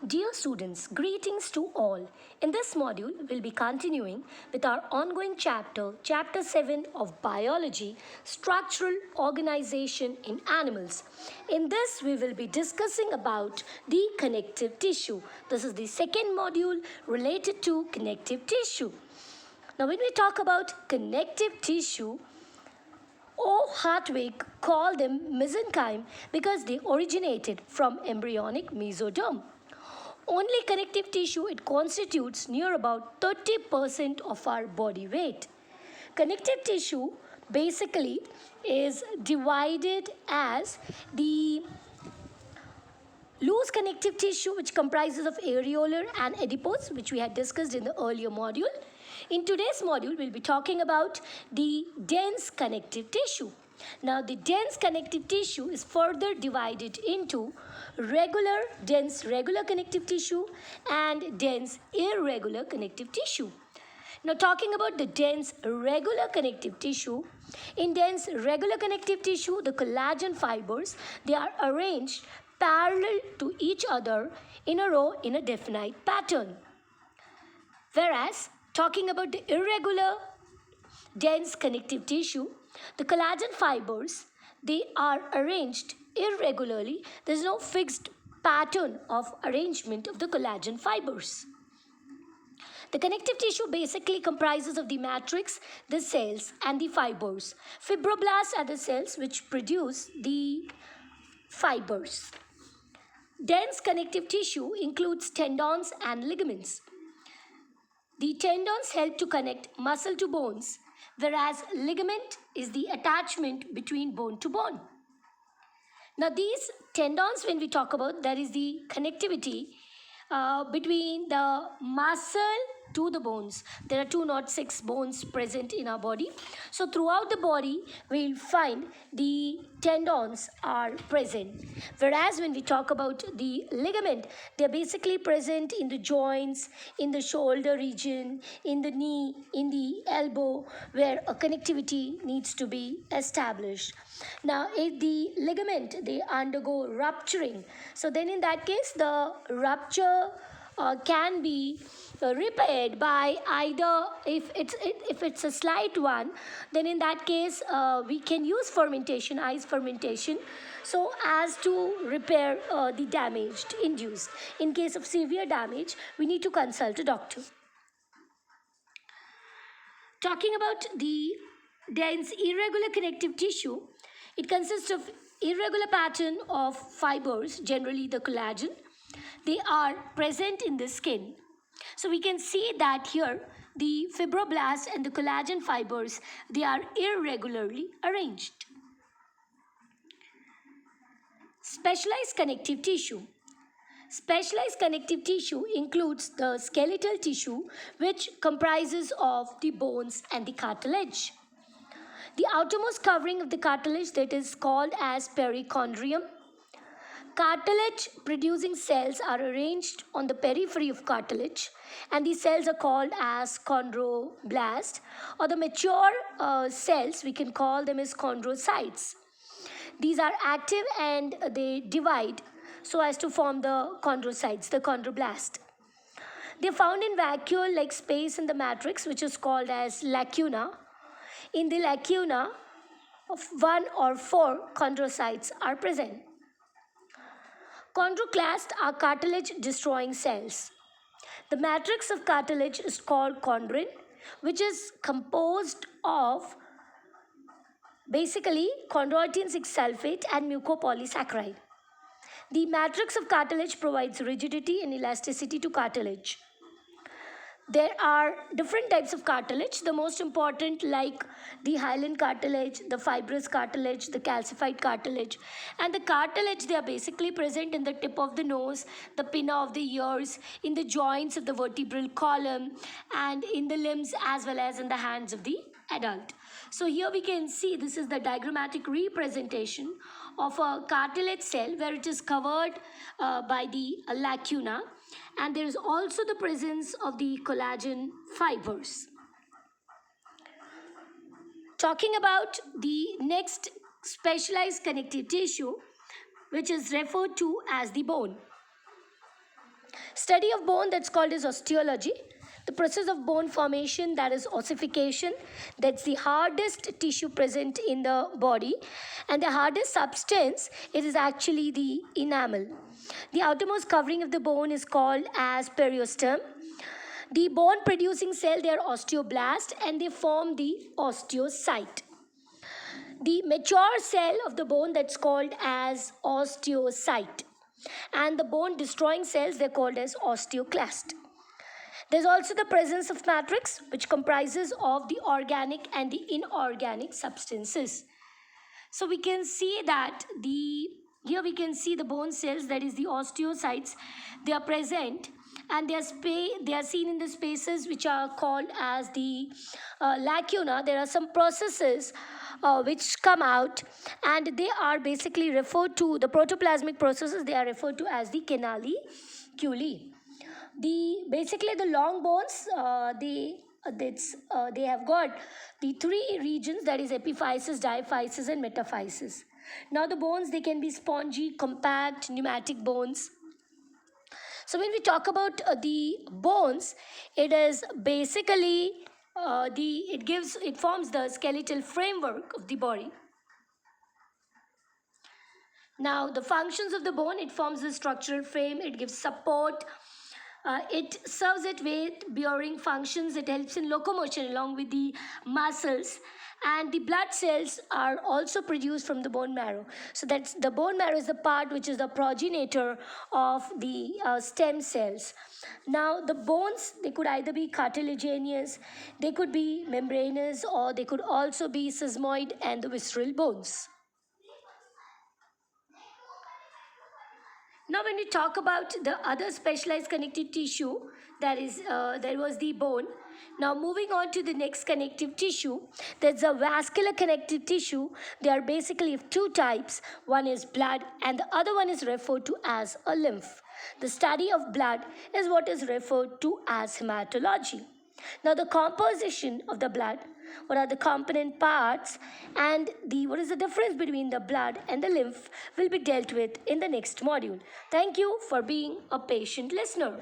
Dear students, greetings to all. In this module, we'll be continuing with our ongoing chapter 7 of Biology, Structural Organization in Animals. In this, we will be discussing about the connective tissue. This is the second module related to connective tissue. Now, when we talk about connective tissue, O. Hartwig called them mesenchyme because they originated from embryonic mesoderm. Only connective tissue, it constitutes near about 30% of our body weight. Connective tissue basically is divided as the loose connective tissue, which comprises of areolar and adipose, which we had discussed in the earlier module. In today's module, we'll be talking about the dense connective tissue. Now, the dense connective tissue is further divided into dense regular connective tissue and dense irregular connective tissue. Now, talking about the dense regular connective tissue, in dense regular connective tissue, the collagen fibers, they are arranged parallel to each other in a row in a definite pattern. Whereas, talking about the irregular dense connective tissue, the collagen fibers, they are arranged irregularly. There is no fixed pattern of arrangement of the collagen fibers. The connective tissue basically comprises of the matrix, the cells, and the fibers. Fibroblasts are the cells which produce the fibers. Dense connective tissue includes tendons and ligaments. The tendons help to connect muscle to bones, whereas ligament is the attachment between bone to bone. Now, these tendons, when we talk about, there is the connectivity between the muscle to the bones. There are 206 bones present in our body. So throughout the body, we'll find the tendons are present. Whereas when we talk about the ligament, they're basically present in the joints, in the shoulder region, in the knee, in the elbow, where a connectivity needs to be established. Now, if the ligament, they undergo rupturing, so then in that case, the rupture can be repaired by either, if it's a slight one, then in that case we can use fermentation, ice fermentation, so as to repair the damage induced. In case of severe damage, we need to consult a doctor. Talking about the dense irregular connective tissue, it consists of irregular pattern of fibers, generally the collagen. They are present in the skin. So we can see that here the fibroblasts and the collagen fibers, they are irregularly arranged. Specialized connective tissue. Specialized connective tissue includes the skeletal tissue, which comprises of the bones and the cartilage. The outermost covering of the cartilage, that is called as perichondrium. Cartilage producing cells are arranged on the periphery of cartilage, and these cells are called as chondroblast, or the mature cells, we can call them as chondrocytes. These are active and they divide so as to form the chondrocytes, the chondroblast. They are found in vacuole-like space in the matrix, which is called as lacuna. In the lacuna, one or four chondrocytes are present. Chondroclasts are cartilage-destroying cells. The matrix of cartilage is called chondrin, which is composed of basically chondroitin 6 sulfate and mucopolysaccharide. The matrix of cartilage provides rigidity and elasticity to cartilage. There are different types of cartilage. The most important, like the hyaline cartilage, the fibrous cartilage, the calcified cartilage. And the cartilage, they are basically present in the tip of the nose, the pinna of the ears, in the joints of the vertebral column, and in the limbs as well as in the hands of the adult. So here we can see, this is the diagrammatic representation of a cartilage cell where it is covered by the lacuna, and there is also the presence of the collagen fibers. Talking about the next specialized connective tissue, which is referred to as the bone. Study of bone, that's called as osteology. The process of bone formation, that is ossification, that's the hardest tissue present in the body, and the hardest substance, it is actually the enamel. The outermost covering of the bone is called as periosteum. The bone producing cell, they are osteoblast, and they form the osteocyte. The mature cell of the bone, that's called as osteocyte, and the bone destroying cells, they're called as osteoclast. There's also the presence of matrix, which comprises of the organic and the inorganic substances. So we can see that here we can see the bone cells, that is the osteocytes, they are present, and they are seen in the spaces which are called as the lacuna. There are some processes which come out, and they are basically referred to, the protoplasmic processes, they are referred to as the canaliculi. The long bones, they have got the three regions, that is epiphysis, diaphysis, and metaphysis. Now the bones, they can be spongy, compact, pneumatic bones. So when we talk about the bones, it is basically it forms the skeletal framework of the body. Now the functions of the bone, it forms the structural frame, it gives support, it serves it weight bearing functions, it helps in locomotion along with the muscles, and the blood cells are also produced from the bone marrow. So that's the bone marrow is the part which is the progenitor of the stem cells. Now the bones, they could either be cartilaginous, they could be membranous, or they could also be sesamoid and the visceral bones. Now, when we talk about the other specialized connective tissue, there was the bone. Now, moving on to the next connective tissue, there's a vascular connective tissue. There are basically two types. One is blood, and the other one is referred to as a lymph. The study of blood is what is referred to as hematology. Now, the composition of the blood, what are the component parts, and what is the difference between the blood and the lymph will be dealt with in the next module. Thank you for being a patient listener.